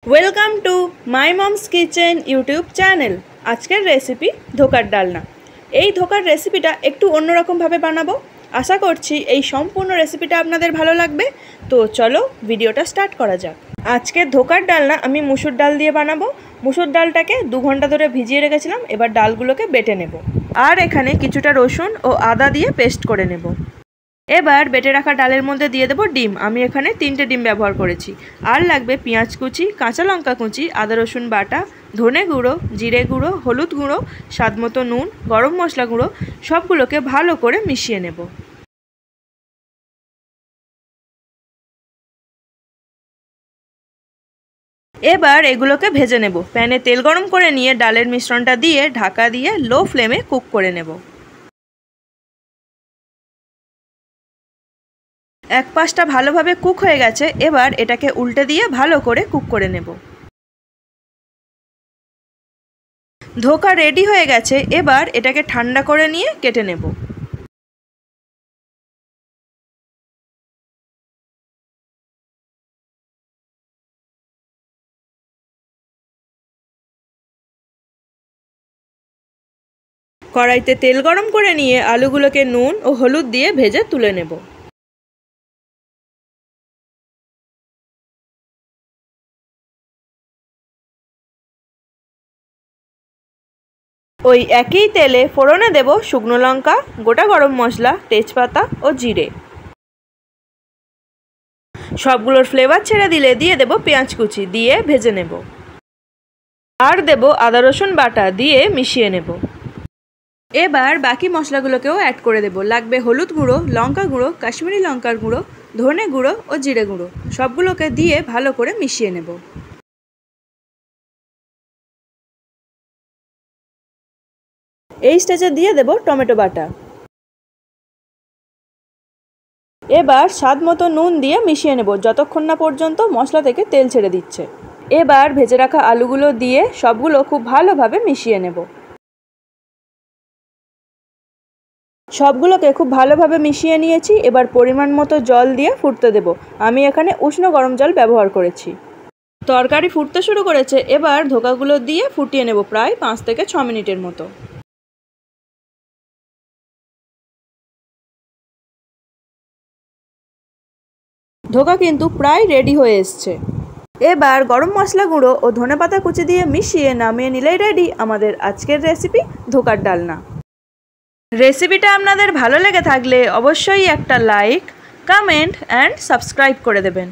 Welcome to my moms kitchen YouTube channel. আজকের recipe ধোকার ডালনা। এই ধোকার রেসিপিটা একটু অন্যরকমভাবে বানাবো। আশা করছি এই সম্পূর্ণ রেসিপিটা আপনাদের ভালো লাগবে। তো চলো ভিডিওটা স্টার্ট করা যাক। আজকের ধোকার ডালনা আমি মুসুর ডাল দিয়ে বানাবো। মুসুর ডালটাকে 2 ঘন্টা ধরে ভিজিয়ে রেখেছিলাম। এবার ডালগুলোকে বেটে নেব। আর এখানে কিছুটা রসুন ও আদা দিয়ে পেস্ট করে নেব। এবার বেটে রাখা ডালের মধ্যে দিয়ে দেবো ডিম। আমি এখানে 3টে ডিম ব্যবহার করেছি। আর লাগবে পেঁয়াজ কুচি, কাঁচা লঙ্কা কুচি, আদা রসুন বাটা, ধনে গুঁড়ো, জিরে গুঁড়ো, হলুদ গুঁড়ো, স্বাদমতো নুন, গরম মশলা গুঁড়ো, সবগুলোকে ভালো করে মিশিয়ে নেব। এবার এগুলোকে ভেজে নেব। প্যানে তেল গরম করে নিয়ে ডালের মিশ্রণটা দিয়ে ঢাকা দিয়ে লো ফ্লেমে কুক করে নেব। এক পাশটা ভালোভাবে কুক হয়ে গেছে। এবার এটাকে উল্টে দিয়ে ভালো করে কুক করে নেব। ধোকা রেডি হয়ে গেছে। এবার এটাকে ঠান্ডা করে নিয়ে কেটে নেব। কড়াইতে তেল গরম করে নিয়ে আলুগুলোকে নুন ও হলুদ দিয়ে ভেজে তুলে নেব। ওই একই তেলে ফোড়নে দেব শুকনো লঙ্কা, গোটা গরম মশলা, তেজপাতা ও জিরে। সবগুলোর ফ্লেভার ছেড়ে দিলে দিয়ে দেব পেঁয়াজ কুচি, দিয়ে ভেজে নেব। আর দেব আদা রসুন বাটা, দিয়ে মিশিয়ে নেব। এবার বাকি মশলাগুলোকেও অ্যাড করে দেব। লাগবে হলুদ গুঁড়ো, লঙ্কা গুঁড়ো, কাশ্মীরি লঙ্কার গুঁড়ো, ধনে গুঁড়ো ও জিরে গুঁড়ো। সবগুলোকে দিয়ে ভালো করে মিশিয়ে নেব। এই স্টেজে দিয়ে দেব টমেটো বাটা। এবার স্বাদ মতো নুন দিয়ে মিশিয়ে নেব যতক্ষণ না পর্যন্ত মশলা থেকে তেল ছেড়ে দিচ্ছে। এবার ভেজে রাখা আলুগুলো দিয়ে সবগুলো খুব ভালোভাবে মিশিয়ে নেব। সবগুলোকে খুব ভালোভাবে মিশিয়ে নিয়েছি। এবার পরিমাণ মতো জল দিয়ে ফুটতে দেব। আমি এখানে উষ্ণ গরম জল ব্যবহার করেছি। তরকারি ফুটতে শুরু করেছে। এবার ধোকাগুলো দিয়ে ফুটিয়ে নেব প্রায় 5 থেকে 6 মিনিটের মতো। ধোকা কিন্তু প্রায় রেডি হয়ে এসছে। এবার গরম মশলা গুঁড়ো ও ধনেপাতা কুচি দিয়ে মিশিয়ে নামিয়ে নিলেই রেডি আমাদের আজকের রেসিপি ধোকার ডালনা। রেসিপিটা আপনাদের ভালো লেগে থাকলে অবশ্যই একটা লাইক, কমেন্ট অ্যান্ড সাবস্ক্রাইব করে দেবেন।